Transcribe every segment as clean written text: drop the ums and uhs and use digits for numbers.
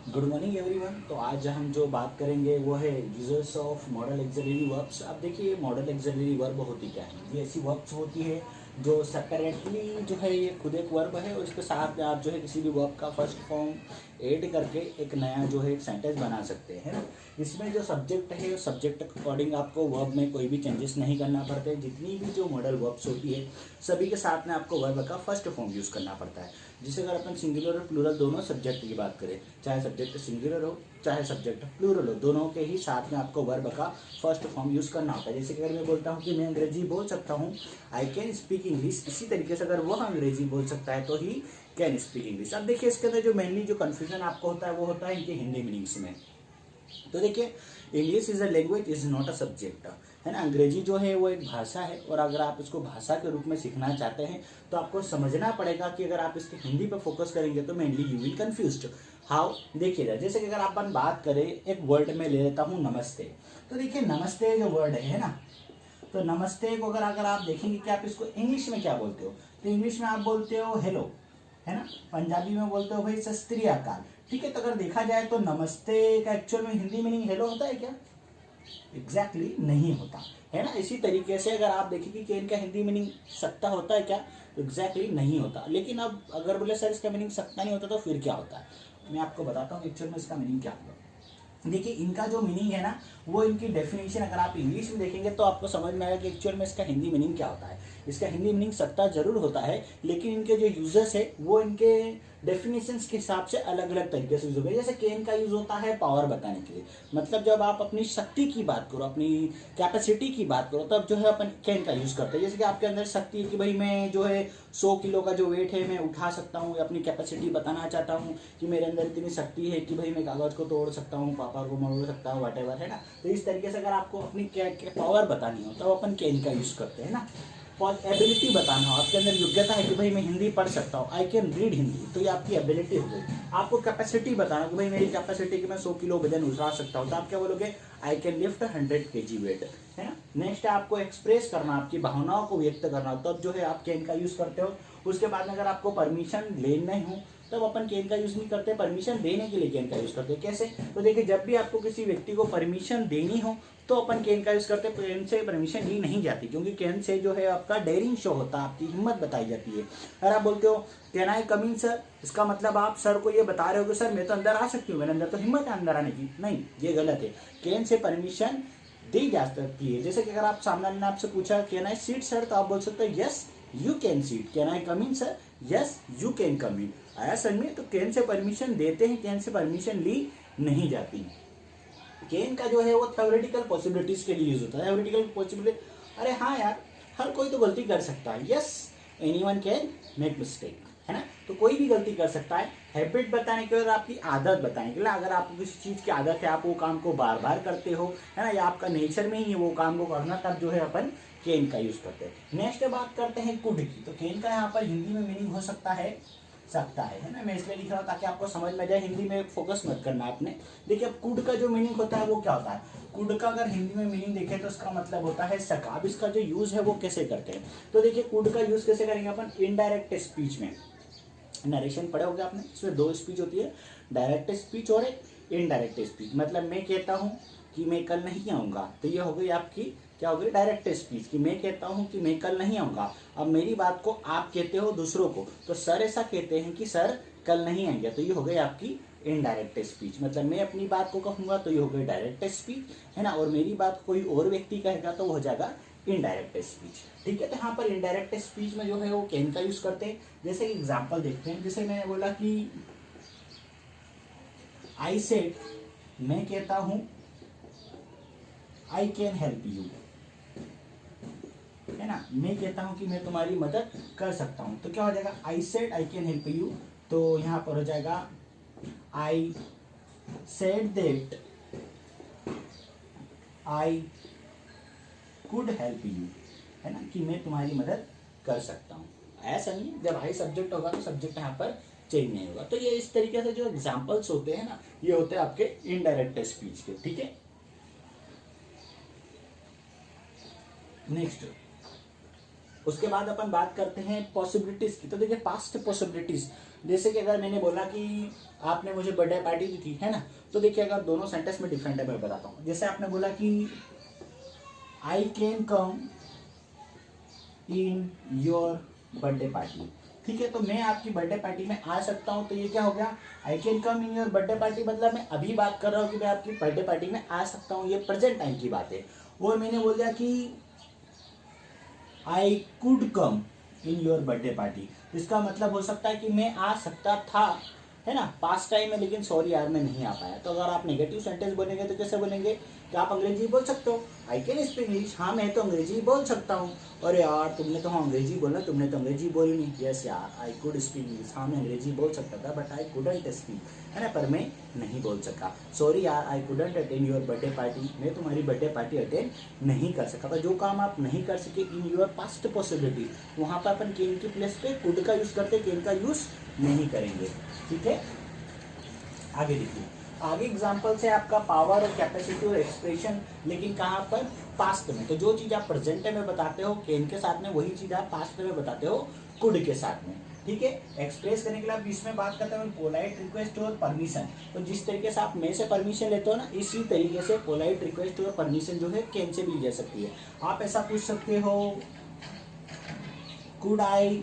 Good morning everyone. तो आज हम जो बात करेंगे वो है users of model axillary verbs. अब देखिए मॉडल एक्सिलरी वर्ब होती क्या है। ये ऐसी वर्ब्स होती है जो सेपरेटली जो है ये खुद एक वर्ब है और इसके साथ में आप जो है किसी भी वर्ब का फर्स्ट फॉर्म ऐड करके एक नया जो है एक सेंटेंस बना सकते हैं ना। इसमें जो सब्जेक्ट है सब्जेक्ट के अकॉर्डिंग आपको वर्ब में कोई भी चेंजेस नहीं करना पड़ते। जितनी भी जो मॉडल वर्ब्स होती है सभी के साथ में आपको वर्ब का फर्स्ट फॉर्म यूज़ करना पड़ता है। जिसे अगर अपन सिंगुलर और प्लूरल दोनों सब्जेक्ट की बात करें, चाहे सब्जेक्ट सिंगुलर हो चाहे सब्जेक्ट प्लूरल हो, दोनों के ही साथ में आपको वर्ब का फर्स्ट फॉर्म यूज़ करना होता है। जैसे कि अगर मैं बोलता हूँ कि मैं अंग्रेजी बोल सकता हूँ, आई कैन स्पीक इंग्लिश, इसी तरीके से अगर वह अंग्रेजी बोल सकता है तो ही कैन स्पीक इंग्लिश। अब देखिए इसके अंदर जो मेनली जो कन्फ्यूजन आपको होता है वो होता है इनके हिंदी मीनिंग्स में। तो देखिए English is a language, is not a subject, है ना। अंग्रेजी जो है वो एक भाषा है और अगर आप इसको भाषा के रूप में सीखना चाहते हैं तो आपको समझना पड़ेगा कि अगर आप इसके हिंदी पर फोकस करेंगे तो mainly you will confused. How, देखिएगा जैसे कि अगर अपन बात करें एक वर्ड में ले लेता हूँ नमस्ते। तो देखिए नमस्ते जो वर्ड है ना, तो नमस्ते को अगर आप देखेंगे कि आप इसको इंग्लिश में क्या बोलते हो, तो इंग्लिश में आप बोलते हो हेलो, है ना। पंजाबी में बोलते हो भाई सत श्री अकाल। ठीक है, तो अगर देखा जाए तो नमस्ते का एक्चुअल में हिंदी मीनिंग हेलो होता है क्या? एग्जैक्टली नहीं होता, है ना। इसी तरीके से अगर आप देखें कि इनका हिंदी मीनिंग सकता होता है क्या, तो एग्जैक्टली नहीं होता। लेकिन अब अगर बोले सर इसका मीनिंग सकता नहीं होता तो फिर क्या होता है, मैं आपको बताता हूँ एक्चुअल में इसका मीनिंग क्या होगा। देखिए इनका जो मीनिंग है ना वो इनकी डेफिनेशन अगर आप इंग्लिश में देखेंगे तो आपको समझ में आएगा कि एक्चुअल में इसका हिंदी मीनिंग क्या होता है। इसका हिंदी मीनिंग सकता जरूर होता है लेकिन इनके जो यूजर्स है वो इनके डेफिनेशंस के हिसाब से अलग अलग तरीके से यूज होगा। जैसे केन का यूज होता है पावर बताने के लिए, मतलब जब आप अपनी शक्ति की बात करो, अपनी कैपेसिटी की बात करो, तब जो है अपन केन का यूज करते हैं। जैसे कि आपके अंदर शक्ति है कि भाई मैं जो है 100 किलो का जो वेट है मैं उठा सकता हूँ, अपनी कैपेसिटी बताना चाहता हूँ कि मेरे अंदर इतनी शक्ति है कि भाई मैं कागज को तोड़ सकता हूँ, पापा को मोड़ सकता हूँ, वट एवर, है ना। तो इस तरीके से अगर आपको अपनी क्या पावर बतानी हो तो अपन केन का यूज करते हैं ना। एबिलिटी बताना हो, आपके अंदर योग्यता है कि भाई मैं हिंदी पढ़ सकता हूँ, आई कैन रीड हिंदी, तो ये आपकी एबिलिटी हो गई। आपको कैपेसिटी बताना कि भाई मेरी कैपेसिटी कि मैं 100 किलो वजन उठा सकता हूँ, तो आप क्या बोलोगे, I can lift 100 kg weight, है ना। नेक्स्ट है आपको एक्सप्रेस करना, आपकी भावनाओं को व्यक्त करना, तब जो है आप कैन का यूज करते हो। उसके बाद में अगर आपको परमिशन लेना हो तब अपन कैन का यूज नहीं करते, परमिशन देने के लिए कैन का यूज करते हैं। कैसे, तो देखिए जब भी आपको किसी व्यक्ति को परमिशन देनी हो तो अपन कैन का यूज करते हैं। कैन से परमिशन ली नहीं जाती क्योंकि कैन से जो है आपका डेयरिंग शो होता है, आपकी हिम्मत बताई जाती है। अगर आप बोलते हो can I come in sir, इसका मतलब आप सर को ये बता रहे हो कि सर मैं तो अंदर आ सकती हूँ, मेरे अंदर तो हिम्मत है अंदर आने की। नहीं, ये गलत है। कैन से परमिशन दी जा सकती है। जैसे कि अगर आप सामने ने आपसे पूछा कैन आई सीट सर, तो आप बोल सकते हो yes you can sit. Can I come in sir, yes you can come in. आया सर में, तो कैन से परमिशन देते हैं, कैन से परमिशन ली नहीं जाती। कैन का जो है वो थ्योरेटिकल पॉसिबिलिटीज के लिए यूज होता है। थ्योरेटिकल पॉसिबिलिटी, अरे हाँ यार हर कोई तो गलती कर सकता है, yes anyone can make mistake, है ना। तो कोई भी गलती कर सकता है। हैबिट बताने के लिए, आपकी आदत बताने के लिए, अगर आपको किसी चीज की आदत है, आप वो काम को बार बार करते हो, है ना, या आपका नेचर में ही है वो काम को करना, तब जो है अपन कैन का यूज करते हैं। नेक्स्ट बात करते हैं कुड की। तो कैन का यहाँ पर हिंदी में मीनिंग हो सकता है ना। मैं इसलिए लिख रहा हूँ ताकि आपको समझ में जाए, हिंदी में फोकस मत करना आपने। देखिए अब कुड का जो मीनिंग होता है वो क्या होता है। कुड का अगर हिंदी में मीनिंग देखें तो इसका मतलब होता है सका। अब इसका जो यूज है वो कैसे करते हैं, तो देखिए कुड का यूज कैसे करेंगे अपन, इनडायरेक्ट स्पीच में। नरेशन पढ़े होगे आपने, इसमें दो स्पीच होती है, डायरेक्ट स्पीच और एक इनडायरेक्ट स्पीच। मतलब मैं कहता हूँ कि मैं कल नहीं आऊँगा, तो ये हो गई आपकी क्या हो गई, डायरेक्ट स्पीच, कि मैं कहता हूँ कि मैं कल नहीं आऊँगा। अब मेरी बात को आप कहते हो दूसरों को, तो सर ऐसा कहते हैं कि सर कल नहीं आएंगे, तो ये हो गई आपकी इनडायरेक्ट स्पीच। मतलब मैं अपनी बात को कहूँगा तो ये हो गई डायरेक्ट स्पीच, है ना, और मेरी बात कोई और व्यक्ति कहेगा तो वो हो जाएगा इनडायरेक्ट स्पीच। ठीक है, तो यहाँ पर इनडायरेक्ट स्पीच में जो है वो कैन का यूज करते हैं। जैसे एग्जांपल देखते हैं, जैसे मैंने बोला कि आई सेड, मैं कहता हूं आई कैन हेल्प यू, है ना, मैं कहता हूं कि मैं तुम्हारी मदद कर सकता हूं, तो क्या हो जाएगा, I said I can help you. तो यहां पर हो जाएगा I said that I could help you, है ना, कि मैं तुम्हारी मदद कर सकता हूँ। ऐसा नहीं, जब हाई सब्जेक्ट होगा तो सब्जेक्ट यहाँ पर चेंज नहीं होगा। तो ये इस तरीके से जो एग्जाम्पल्स होते हैं ना, ये होते हैं आपके इनडायरेक्ट स्पीच के। ठीक है, नेक्स्ट उसके बाद अपन बात करते हैं पॉसिबिलिटीज की। तो देखिए पास्ट पॉसिबिलिटीज, जैसे कि अगर मैंने बोला कि आपने मुझे बर्थडे पार्टी दी थी, है ना, तो देखिए अगर दोनों सेंटेंस में डिफरेंट है मैं बताता हूँ। जैसे आपने बोला कि I can come in your birthday party, ठीक है, तो मैं आपकी बर्थडे पार्टी में आ सकता हूँ। तो ये क्या हो गया, I can come in your birthday party, मतलब मैं अभी बात कर रहा हूँ कि मैं आपकी बर्थडे पार्टी में आ सकता हूँ, ये प्रेजेंट टाइम की बात है। और मैंने बोल दिया कि I could come in your birthday party, इसका मतलब हो सकता है कि मैं आ सकता था, है ना, पास्ट टाइम में, लेकिन सॉरी यार मैं नहीं आ पाया। तो अगर आप नेगेटिव सेंटेंस बोलेंगे तो कैसे बोलेंगे कि आप अंग्रेजी बोल सकते हो, आई कैन स्पीक इंग्लिश, हाँ मैं तो अंग्रेजी बोल सकता हूँ। अरे यार तुमने तो हाँ अंग्रेजी बोला, तुमने तो अंग्रेजी बोली नहीं। यस यार आई कुड स्पीक इंग्लिश, हाँ मैं अंग्रेजी बोल सकता था बट आई कुडंट स्पीक, है ना, पर मैं नहीं बोल सका। सॉरी यार I couldn't attend your birthday party, मैं तुम्हारी बर्थडे पार्टी अटेंड नहीं कर सका। तो जो काम आप नहीं कर सके इन योर पास्ट पॉसिबिलिटी, वहाँ पर अपन कैन की प्लेस पे कुड का यूज़ करते, कैन का यूज़ नहीं करेंगे, ठीक है। आगे देखिए, आगे एग्जाम्पल से आपका पावर और कैपेसिटी और एक्सप्रेशन, लेकिन कहाँ पर, पास्ट में। तो जो चीज़ आप प्रेजेंट में बताते हो कैन के साथ में, वही चीज़ आप पास्ट में बताते हो कुड के साथ में, ठीक है। एक्सप्रेस करने के लिए आप इसमें बात करते हैं पोलाइट रिक्वेस्ट और परमिशन। तो जिस तरीके से आप मैं से परमिशन लेते हो ना, इसी तरीके से पोलाइट रिक्वेस्ट और परमिशन जो है कैन से भी ली जा सकती है। आप ऐसा पूछ सकते हो, could I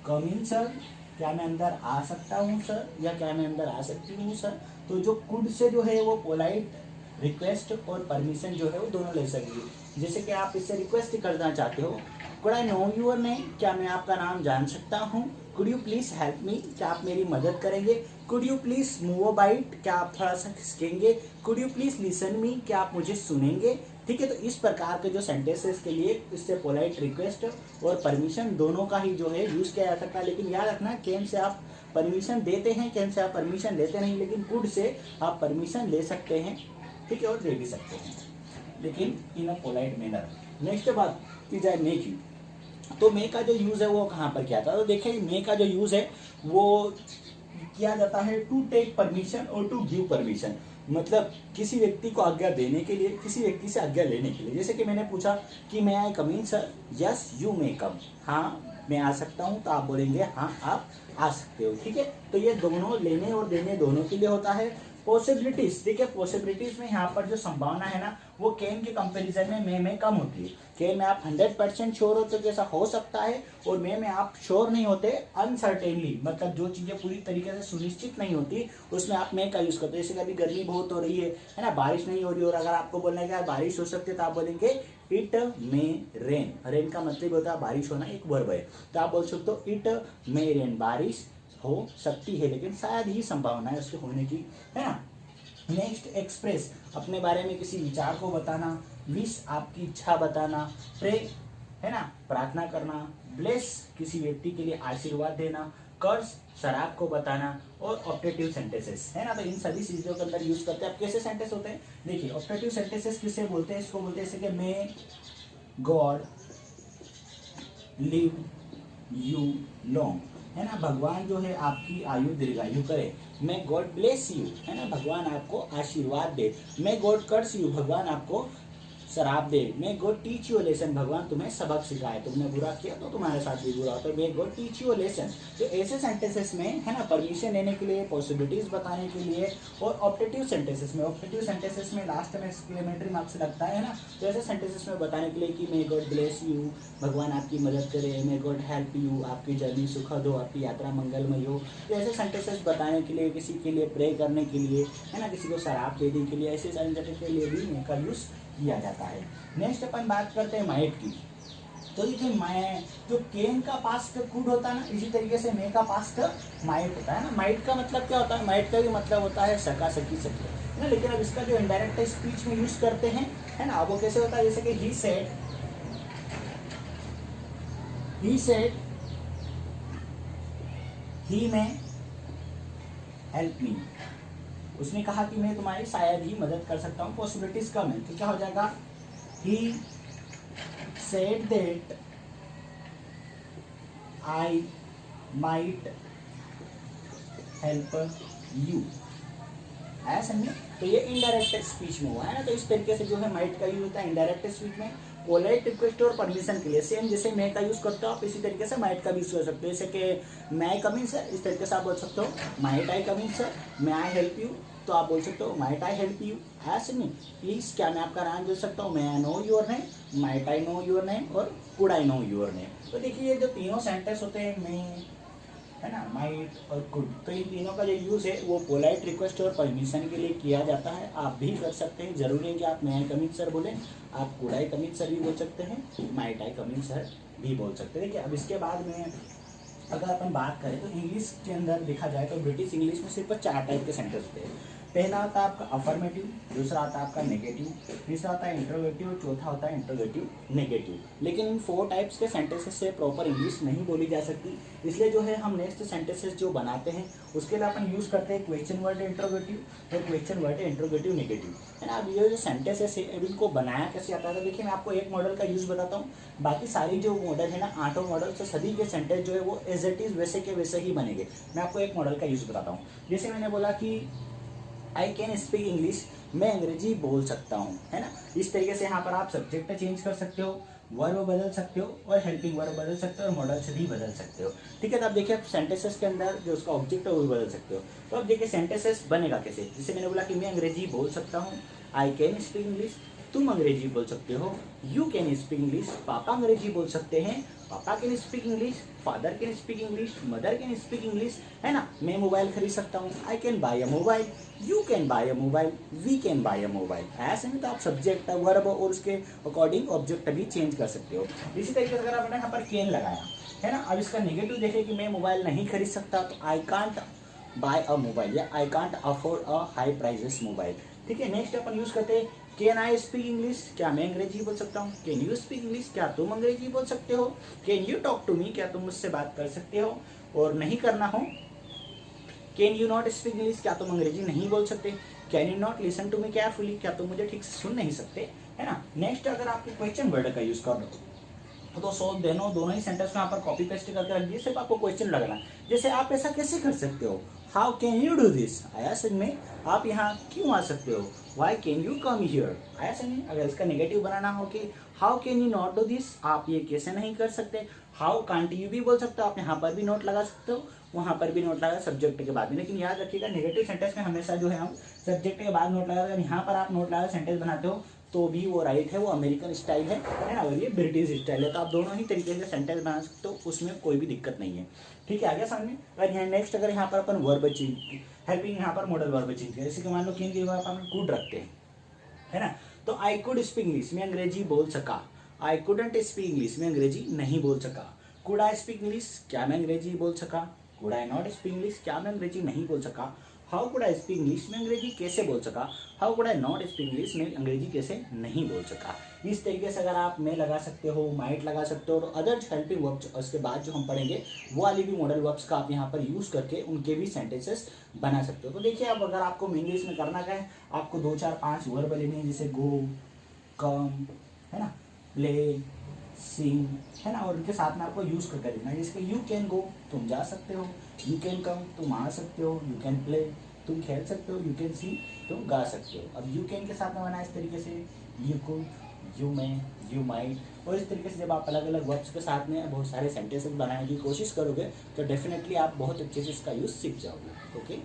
come in sir, क्या मैं अंदर आ सकता हूँ सर, या क्या मैं अंदर आ सकती हूँ सर। तो जो कुड से जो है वो पोलाइट रिक्वेस्ट और परमिशन जो है वो दोनों ले सकेगी। जैसे कि आप इससे रिक्वेस्ट करना चाहते हो, could I know your name, क्या मैं आपका नाम जान सकता हूँ। Could you please help me, क्या आप मेरी मदद करेंगे। Could you please move a bit, क्या आप थोड़ा सा खिसकेंगे। Could you please listen me, क्या आप मुझे सुनेंगे, ठीक है। तो इस प्रकार के जो सेंटेंसेस के लिए इससे पोलाइट रिक्वेस्ट और परमिशन दोनों का ही जो है यूज़ किया जा सकता है। लेकिन याद रखना, कैन से आप परमिशन देते हैं, कैन से आप परमिशन लेते नहीं, लेकिन कुड से आप परमिशन ले सकते हैं, ठीक है, और दे भी सकते हैं, लेकिन इन अ पोलाइट मैनर। नेक्स्ट बात की जाए मे की, तो मे का जो यूज़ है वो कहाँ पर किया था। तो देखिए मे का जो यूज़ है वो किया जाता है टू टेक परमिशन और टू गिव परमिशन, मतलब किसी व्यक्ति को आज्ञा देने के लिए, किसी व्यक्ति से आज्ञा लेने के लिए। जैसे कि मैंने पूछा कि मैं आई come in sir, yes you may कम, हाँ मैं आ सकता हूँ, तो आप बोलेंगे हाँ आप आ सकते हो, ठीक है। तो ये दोनों लेने और देने दोनों के लिए होता है। पॉसिबिलिटीज, देखिए पॉसिबिलिटीज में यहाँ पर जो संभावना है ना, वो कैन के कंपैरिजन में मे कम होती है। कैन में आप 100% श्योर होते हो कि ऐसा हो सकता है, और मे में आप श्योर नहीं होते, अनसर्टेनली, मतलब जो चीज़ें पूरी तरीके से सुनिश्चित नहीं होती उसमें आप मे का यूज़ करते हो। जैसे कभी गर्मी बहुत हो रही है ना, बारिश नहीं हो रही, और अगर आपको बोलना है कि बारिश हो सकती है, तो आप बोलेंगे इट मे रेन। रेन का मतलब होता है बारिश होना, एक वर्ब है, तो आप बोल सकते हो इट मे रेन, बारिश हो सकती है, लेकिन शायद ही संभावना है उसके होने की, है ना। नेक्स्ट एक्सप्रेस, अपने बारे में किसी विचार को बताना। विश, आपकी इच्छा बताना। प्रे, है ना, प्रार्थना करना। ब्लेस, किसी व्यक्ति के लिए आशीर्वाद देना। कर्स, शराब को बताना। और ऑप्टेटिव सेंटेंसेस, है ना, तो इन सभी चीज़ों के अंदर यूज करते हैं। अब कैसे सेंटेंस होते हैं, देखिए ऑप्टेटिव सेंटेंसेस किसे बोलते हैं, इसको बोलते हैं जैसे कि may God live you long, है ना, भगवान जो है आपकी आयु दीर्घायु करे। मैं गॉड ब्लेस यू, है ना, भगवान आपको आशीर्वाद दे। मैं गॉड कर्स यू, भगवान आपको शराब दे। मैं गॉड टीच यू लेसन, भगवान तुम्हें सबक सिखाए, तुमने बुरा किया तो तुम्हारे साथ भी बुरा होता है। मैं गॉड टीच यू लेसन। तो ऐसे सेंटेंसेस में, है ना, परमिशन लेने के लिए, पॉसिबिलिटीज बताने के लिए, और ऑप्टेटिव सेंटेंसेस में, ऑप्टेटिव सेंटेंसेस में लास्ट में एक्सक्लेमेटरी मार्क्स लगता है ना, तो ऐसे सेंटेंसेस में बताने के लिए कि मे गॉड ब्लेस यू, भगवान आपकी मदद करे। मे गॉड हेल्प यू, आपकी जर्नी सुखद हो, आपकी यात्रा मंगलमय हो। तो ऐसे सेंटेंसेस बताने के लिए, किसी के लिए प्रे करने के लिए, है ना, किसी को शराब देने के लिए, ऐसे सेंटेंसेस के लिए भी मे का यूज किया जाता है। नेक्स्ट अपन बात करते हैं माइट की। तो देखिए मैं जो केन का पास्ट कुड होता है ना, इसी तरीके से मे का पास्ट माइट होता है ना। माइट का मतलब क्या होता है, माइट का भी मतलब होता है सका सकी सके, है ना, लेकिन अब इसका जो इनडायरेक्ट स्पीच में यूज करते हैं, है ना, वो कैसे होता है, जैसे कि he said he may help me, उसने कहा कि मैं तुम्हारी शायद ही मदद कर सकता हूँ। पॉसिबिलिटीज कम है, तो क्या हो जाएगा, he said that I might help you, आया समझे। तो ये इनडायरेक्ट स्पीच में हुआ है ना, तो इस तरीके से जो है माइट का यूज होता है इनडायरेक्ट स्पीच में। पोलाइट रिक्वेस्ट और परमिशन के लिए सेम जैसे मैं का यूज करते हो आप इसी तरीके से माइट का भी यूज कर सकते हो। जैसे कि मैं कम इन सर, इस तरीके से आप बोल सकते हो might I come in sir, मैं आई हेल्प यू, तो आप बोल सकते हो माइट आई हेल्प यू, ऐसे नहीं प्लीज क्या मैं आपका नाम बोल सकता हूँ, मैं I know your name, might I know your name और could I know your name. तो देखिए ये जो तीनों सेंटेंस होते हैं, मैं है ना, माइट और कुड, तो इन तीनों का जो यूज़ है वो पोलाइट रिक्वेस्ट और परमिशन के लिए किया जाता है। आप भी कर सकते हैं, जरूरी है कि आप मैं आई कम इन सर बोलें, आप could I come in sir भी बोल सकते हैं, might I come in sir भी बोल सकते हैं। देखिए अब इसके बाद में अगर अपन बात करें तो इंग्लिश के अंदर देखा जाए तो ब्रिटिश इंग्लिश में सिर्फ 4 टाइप के सेंटेंस होते हैं। पहला आता है आपका अफर्मेटिव, दूसरा आता है आपका नेगेटिव, तीसरा आता है इंट्रोगेटिव, चौथा होता है इंट्रोगेटिव नेगेटिव। लेकिन इन 4 टाइप्स के सेंटेंसेस से प्रॉपर इंग्लिश नहीं बोली जा सकती, इसलिए जो है हम नेक्स्ट सेंटेंसेस जो बनाते हैं उसके लिए अपन यूज़ करते हैं क्वेश्चन वर्ड इंट्रोगेटिव और क्वेश्चन वर्ड इंट्रोगेटिव नेगेटिव, है ना। अब ये जो सेंटेंसेस है अब इनको बनाया कैसे आता है, तो देखिए मैं आपको एक मॉडल का यूज़ बताता हूँ, बाकी सारी जो मॉडल है ना 8 मॉडल से सभी के सेंटेंस जो है वो एज इट इज़ वैसे के वैसे ही बनेंगे। मैं आपको एक मॉडल का यूज़ बताता हूँ। जैसे मैंने बोला कि आई कैन स्पीक इंग्लिश, मैं अंग्रेजी बोल सकता हूँ, है ना। इस तरीके से यहाँ पर आप सब्जेक्ट चेंज कर सकते हो, वर्ब बदल सकते हो और हेल्पिंग वर्ब बदल सकते हो और मॉडल से भी बदल सकते हो, ठीक है। तो अब देखिए आप सेंटेंसेस के अंदर जो उसका ऑब्जेक्ट है वो भी बदल सकते हो। तो अब देखिए सेंटेंसेस बनेगा कैसे, जैसे मैंने बोला कि मैं अंग्रेजी बोल सकता हूँ, आई कैन स्पीक इंग्लिश, तुम अंग्रेजी बोल सकते हो, यू कैन स्पीक इंग्लिश, पापा अंग्रेजी बोल सकते हैं, papa can speak English, father can speak English, mother can speak English, है ना। मैं मोबाइल खरीद सकता हूँ, I can buy a mobile, you can buy a mobile, we can buy a mobile. ऐसे में तो आप सब्जेक्ट वर्ब और उसके अकॉर्डिंग ऑब्जेक्ट भी चेंज कर सकते हो। इसी तरीके से अगर आपने यहाँ पर कैन लगाया, है ना, अब इसका नेगेटिव देखें कि मैं मोबाइल नहीं खरीद सकता, तो I can't buy a mobile या I can't afford a high prices mobile, ठीक है। नेक्स्ट अपन यूज करते हैं कैन आई स्पीक इंग्लिश, क्या मैं अंग्रेजी बोल सकता हूँ, कैन यू स्पीक इंग्लिश, क्या तुम अंग्रेजी बोल सकते हो, can you talk to me, क्या तुम मुझसे बात कर सकते हो, और नहीं करना हो can you not speak English, क्या तुम अंग्रेजी नहीं बोल सकते, can you not listen to me carefully, क्या तुम मुझे ठीक से सुन नहीं सकते, है ना। नेक्स्ट अगर आपको क्वेश्चन वर्ड का यूज कर लो तो सो दोनों ही सेंटेंस को यहाँ पर कॉपी पेस्ट करके रख दिए, सिर्फ आपको क्वेश्चन लगाना, जैसे आप ऐसा कैसे कर सकते हो, how can you do this, आया समझ में, आप यहाँ क्यों आ सकते हो, why can you come here, आया समझ में। अगर इसका नेगेटिव बनाना हो कि how can you not do this, आप ये कैसे नहीं कर सकते, हाउ कांट यू भी बोल सकते हो, आप यहाँ पर भी नोट लगा सकते हो, वहाँ पर भी नोट लगा सब्जेक्ट के बाद में। लेकिन याद रखिएगा नेगेटिव सेंटेंस में हमेशा जो है हम सब्जेक्ट के बाद नोट लगा, अगर यहाँ पर आप नोट लगा सेंटेंस बनाते हो तो भी वो राइट है, वो अमेरिकन स्टाइल है ना, और ये ब्रिटिश स्टाइल है, तो आप दोनों ही तरीके से सेंटेंस बना सकते हो, उसमें कोई भी दिक्कत नहीं है, ठीक है। आगे सामने अगर यहाँ नेक्स्ट अगर यहाँ पर अपन वर्ब चेंज हेल्पिंग यहाँ पर मॉडल वर्ब चेंज करें, जैसे कि मान लो कैन की जगह अपन कुड रखते हैं, है ना, तो आई कुड स्पीक इंग्लिश, मैं अंग्रेजी बोल सका, आई कुडंट स्पीक इंग्लिश, मैं अंग्रेजी नहीं बोल सका, कुड आई स्पीक इंग्लिश, क्या मैं अंग्रेजी बोल सका, could I not speak English, क्या मैं अंग्रेजी नहीं बोल सका, how could I speak English, मैं अंग्रेजी कैसे बोल सका, how could I not speak English, मैं अंग्रेजी कैसे नहीं बोल सका। इस तरीके से अगर आप मैं लगा सकते हो, माइट लगा सकते हो, और अदर हेल्पिंग वर्ब्स उसके बाद जो हम पढ़ेंगे वो वाली भी मॉडल वर्ब्स का आप यहाँ पर यूज़ करके उनके भी सेंटेंसेस बना सकते हो। तो देखिए अब अगर आपको इंग्लिश में करना क्या है, आपको 2 4 5 वर्ब लेने हैं, जैसे गो, कम, है ना, प्ले, सिंग, है ना, और उनके साथ में आपको यूज़ करके देना है। जैसे यू कैन गो, तुम जा सकते हो, यू कैन कम, तुम आ सकते हो, यू कैन प्ले, तुम खेल सकते हो, यू कैन सी, तुम गा सकते हो। अब यू कैन के साथ में बना इस तरीके से you could, you may, you might, और इस तरीके से जब आप अलग अलग वर्ब्स के साथ में बहुत सारे सेंटेंसेस बनाने की कोशिश करोगे तो डेफिनेटली आप बहुत अच्छे से इसका यूज़ सीख जाओगे। ओके।